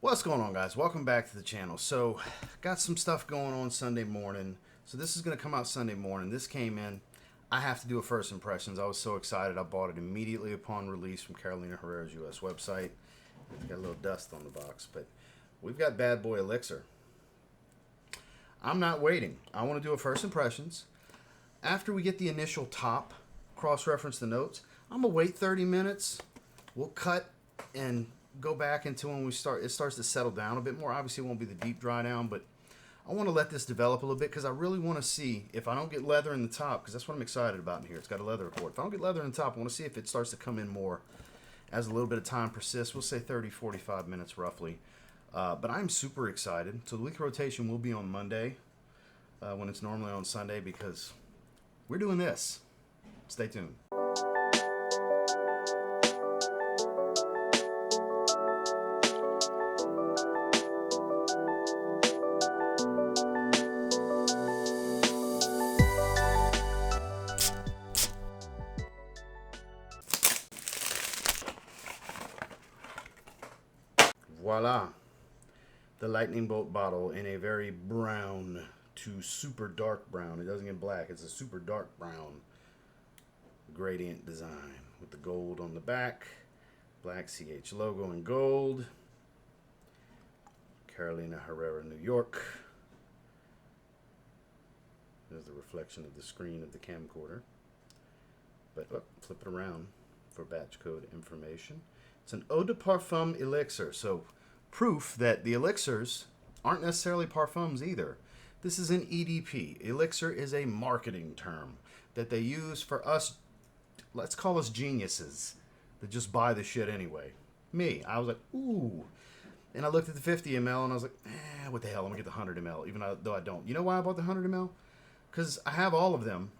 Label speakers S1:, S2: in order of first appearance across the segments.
S1: What's going on, guys? Welcome back to the channel. So got some stuff going on Sunday morning, so this is going to come out Sunday morning. This came in. I have to do a first impressions. I was so excited. I bought it immediately upon release from Carolina Herrera's US website. Got a little dust on the box, but we've got bad boy ELIXIR. I'm not waiting. I want to do a first impressions. After we get the initial top, cross-reference the notes, I'm gonna wait 30 minutes. We'll cut and go back into when it starts to settle down a bit more. Obviously it won't be the deep dry down, but I want to let this develop a little bit because I really want to see if I don't get leather in the top, because that's what I'm excited about in here. It's got a leather accord. If I don't get leather in the top, I want to see if it starts to come in more as a little bit of time persists. We'll say 30-45 minutes roughly. But I'm super excited. So the week rotation will be on Monday when it's normally on Sunday, because we're doing this. Stay tuned. Voila, the lightning bolt bottle in a very brown to super dark brown. It doesn't get black, it's a super dark brown gradient design with the gold on the back, black CH logo in gold, Carolina Herrera, New York. There's the reflection of the screen of the camcorder. But flip it around for batch code information. It's an eau de parfum ELIXIR, so proof that the elixirs aren't necessarily parfums either. This is an EDP. ELIXIR is a marketing term that they use for us, let's call us geniuses, that just buy the shit anyway. Me, I was like, ooh. And I looked at the 50 ml and I was like, what the hell, I'm gonna get the 100 ml, even though I don't. You know why I bought the 100 ml? Because I have all of them,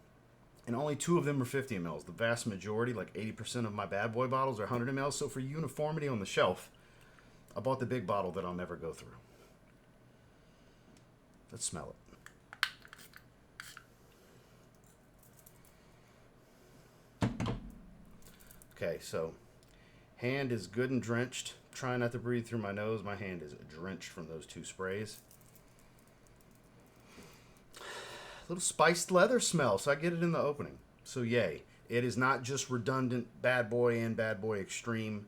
S1: and only 2 of them are 50 mls. The vast majority, like 80% of my bad boy bottles, are 100 mls. So for uniformity on the shelf, I bought the big bottle that I'll never go through. Let's smell it. Okay, so hand is good and drenched. Trying not to breathe through my nose. My hand is drenched from those 2 sprays. Little spiced leather smell, so I get it in the opening. So yay. It is not just redundant bad boy and bad boy extreme.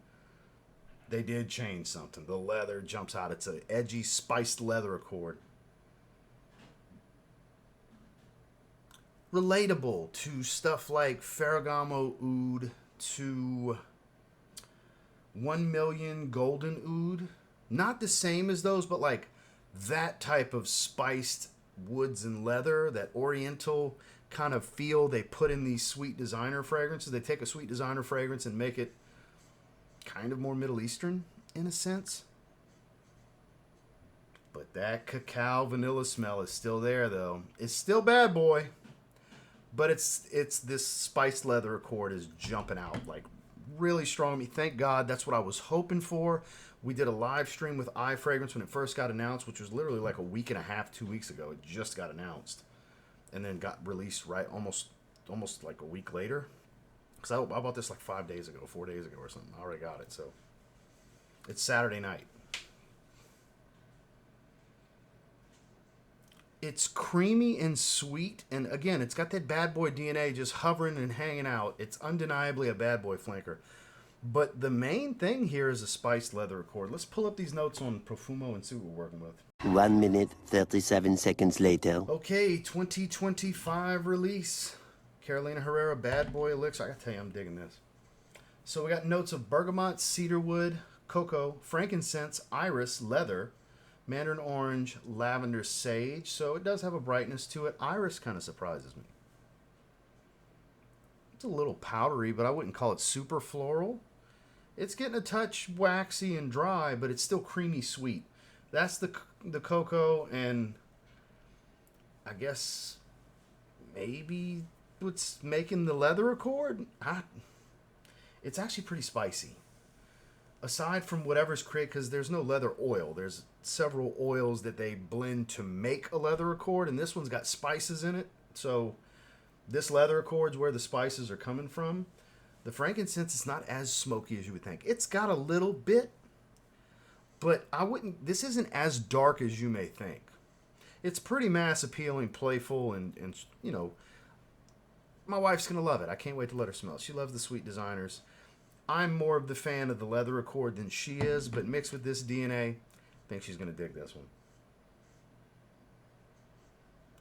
S1: They did change something. The leather jumps out. It's an edgy, spiced leather accord. Relatable to stuff like Ferragamo Oud, to 1 Million Golden Oud. Not the same as those, but like that type of spiced woods and leather, that oriental kind of feel they put in these sweet designer fragrances. They take a sweet designer fragrance and make it kind of more Middle Eastern in a sense. But that cacao vanilla smell is still there though. It's still bad boy, but it's this spiced leather accord is jumping out like really strong. Thank God, that's what I was hoping for. We did a live stream with iFragrance when it first got announced, which was literally like a week and a half, 2 weeks ago. It just got announced and then got released right almost like a week later. Because I bought this like 5 days ago, 4 days ago or something. I already got it, so it's Saturday night. It's creamy and sweet, and again, it's got that bad boy DNA just hovering and hanging out. It's undeniably a bad boy flanker. But the main thing here is a spiced leather accord. Let's pull up these notes on Profumo and see what we're working with.
S2: 1 minute, 37 seconds later.
S1: Okay, 2025 release. Carolina Herrera Bad Boy ELIXIR. I gotta tell you, I'm digging this. So we got notes of bergamot, cedarwood, cocoa, frankincense, iris, leather, mandarin orange, lavender, sage. So it does have a brightness to it. Iris kind of surprises me. It's a little powdery, but I wouldn't call it super floral. It's getting a touch waxy and dry, but it's still creamy sweet. That's the cocoa, and I guess maybe what's making the leather accord? It's actually pretty spicy. Aside from whatever's created, because there's no leather oil. There's several oils that they blend to make a leather accord, and this one's got spices in it. So this leather accord's where the spices are coming from. The frankincense is not as smoky as you would think. It's got a little bit but I wouldn't. This isn't as dark as you may think. It's pretty mass appealing, playful, and you know, my wife's gonna love it. I can't wait to let her smell it. She loves the sweet designers. I'm more of the fan of the leather accord than she is, but mixed with this DNA, I think she's gonna dig this one.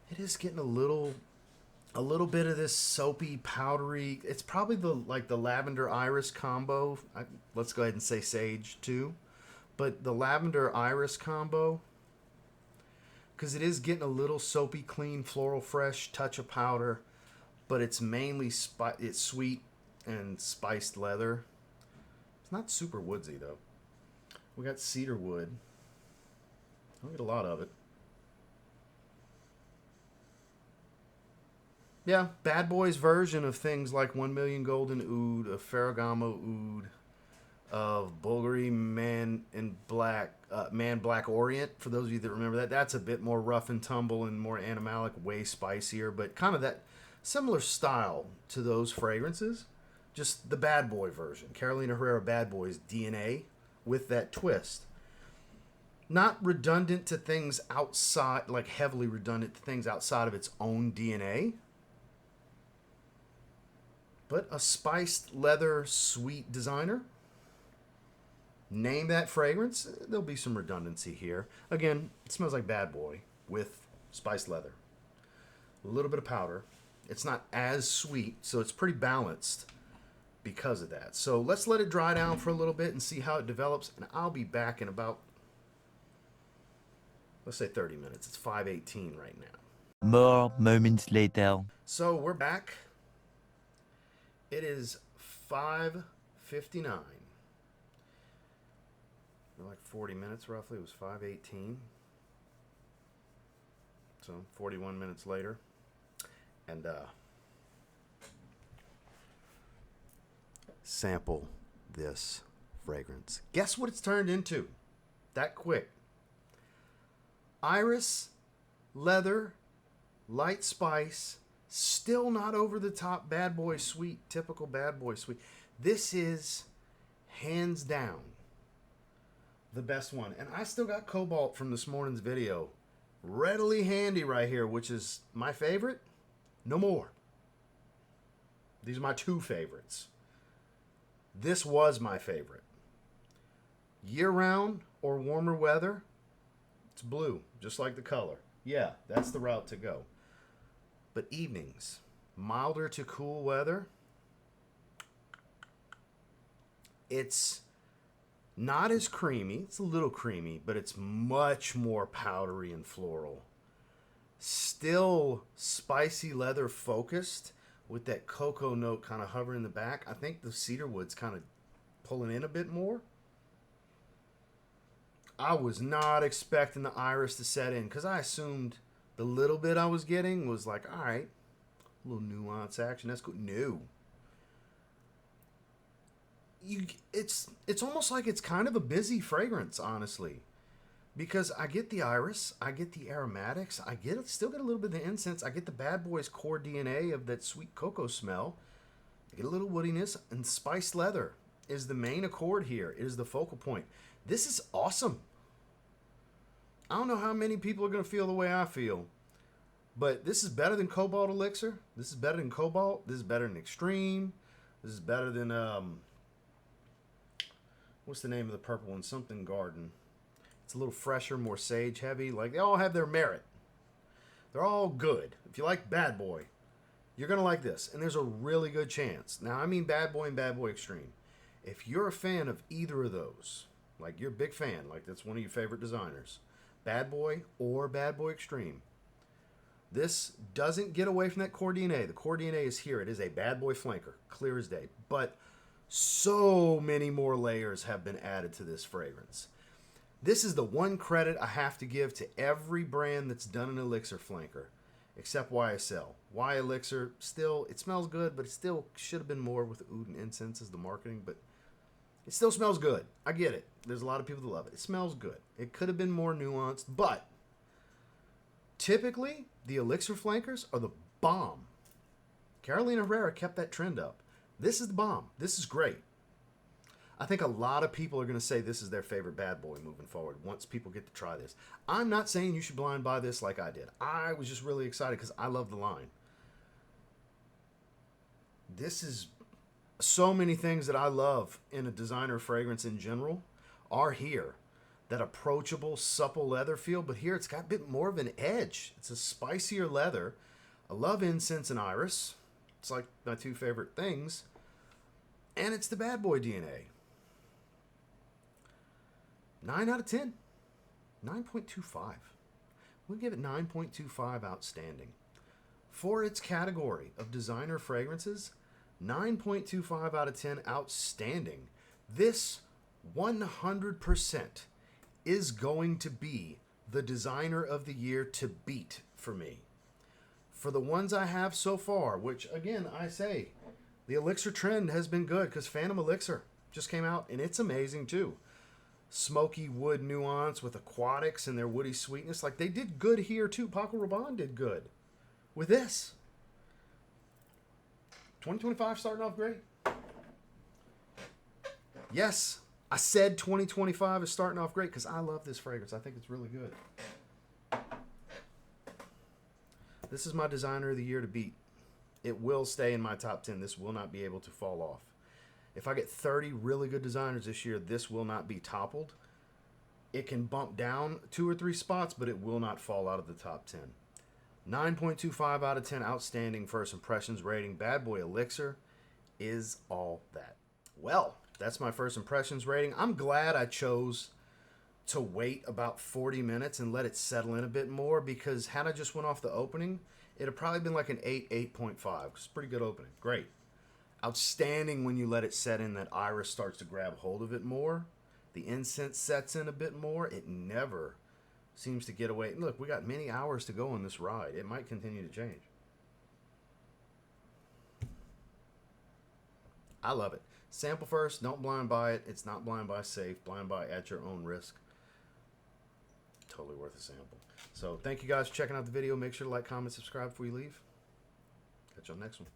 S1: It is getting a little bit of this soapy, powdery. It's probably the lavender iris combo. Let's go ahead and say sage too, but the lavender iris combo, because it is getting a little soapy, clean, floral, fresh touch of powder, but it's mainly it's sweet and spiced leather. It's not super woodsy though. We got cedar wood. I don't get a lot of it. Yeah, Bad Boy's version of things like 1 Million Golden Oud, of Ferragamo Oud, of Bulgari Man Black Orient. For those of you that remember that, that's a bit more rough and tumble and more animalic, way spicier, but kind of that similar style to those fragrances. Just the Bad Boy version. Carolina Herrera Bad Boy's DNA with that twist. Not redundant to things outside, like heavily redundant to things outside of its own DNA. But a spiced leather sweet designer. Name that fragrance. There'll be some redundancy here. Again, it smells like Bad Boy with spiced leather. A little bit of powder. It's not as sweet, so it's pretty balanced because of that. So let's let it dry down for a little bit and see how it develops. And I'll be back in about, let's say 30 minutes. It's 5:18 right now.
S2: More moments later.
S1: So we're back. It is 5:59. Like 40 minutes roughly. It was 5:18. So 41 minutes later. And sample this fragrance. Guess what it's turned into? That quick. Iris, leather, light spice, still not over the top Bad Boy sweet, typical Bad Boy sweet. This is hands down the best one. And I still got Cobalt from this morning's video readily handy right here, which is my favorite. No more. These are my two favorites. This was my favorite. Year-round or warmer weather, it's blue, just like the color. Yeah, that's the route to go. But evenings, milder to cool weather, it's not as creamy. It's a little creamy, but it's much more powdery and floral. Still spicy leather focused with that cocoa note kind of hovering in the back. I think the cedar wood's kind of pulling in a bit more. I was not expecting the iris to set in because I assumed the little bit I was getting was like, all right, a little nuance action. That's good. No. It's almost like it's kind of a busy fragrance, honestly. Because I get the iris, I get the aromatics, still get a little bit of the incense, I get the Bad Boy's core DNA of that sweet cocoa smell, I get a little woodiness, and spiced leather is the main accord here. It is the focal point. This is awesome. I don't know how many people are going to feel the way I feel, but this is better than Cobalt Elixir. This is better than Cobalt. This is better than Extreme. This is better than, what's the name of the purple one? Something Garden. It's a little fresher, more sage heavy. Like, they all have their merit. They're all good. If you like Bad Boy, you're going to like this. And there's a really good chance. Now, I mean Bad Boy and Bad Boy Extreme. If you're a fan of either of those, like you're a big fan, like that's one of your favorite designers, Bad Boy or Bad Boy Extreme, this doesn't get away from that core DNA. The core DNA is here. It is a Bad Boy flanker, clear as day. But so many more layers have been added to this fragrance. This is the one credit I have to give to every brand that's done an Elixir flanker, except YSL. Elixir, still, it smells good, but it still should have been more with oud and incense as the marketing, but it still smells good. I get it. There's a lot of people that love it. It smells good. It could have been more nuanced, but typically, the Elixir flankers are the bomb. Carolina Herrera kept that trend up. This is the bomb. This is great. I think a lot of people are going to say this is their favorite bad boy moving forward once people get to try this. I'm not saying you should blind buy this like I did. I was just really excited because I love the line. This is so many things that I love in a designer fragrance in general are here. That approachable, supple leather feel, but here it's got a bit more of an edge. It's a spicier leather. I love incense and iris. It's like my two favorite things. And it's the bad boy DNA. 9 out of 10. 9.25. We'll give it 9.25 outstanding. For its category of designer fragrances, 9.25 out of 10 outstanding. This 100% is going to be the designer of the year to beat for me. For the ones I have so far, which again, I say, the ELIXIR trend has been good because Phantom ELIXIR just came out and it's amazing too. Smoky wood nuance with aquatics and their woody sweetness. Like they did good here too. Paco Rabanne did good with this. 2025 starting off great. Yes, I said 2025 is starting off great because I love this fragrance. I think it's really good. This is my designer of the year to beat. It will stay in my top 10. This will not be able to fall off. If I get 30 really good designers this year, this will not be toppled. It can bump down 2 or 3 spots, but it will not fall out of the top 10. 9.25 out of 10 outstanding first impressions rating. Bad Boy ELIXIR is all that. Well, that's my first impressions rating. I'm glad I chose to wait about 40 minutes and let it settle in a bit more, because had I just went off the opening, it'd probably been like an 8, 8.5. It's a pretty good opening. Great. Outstanding when you let it set in, that iris starts to grab hold of it more. The incense sets in a bit more. It never seems to get away. Look, we got many hours to go on this ride. It might continue to change. I love it. Sample first. Don't blind buy it. It's not blind buy safe. Blind buy at your own risk. Totally worth a sample. So thank you guys for checking out the video. Make sure to like, comment, subscribe before you leave. Catch you on the next one.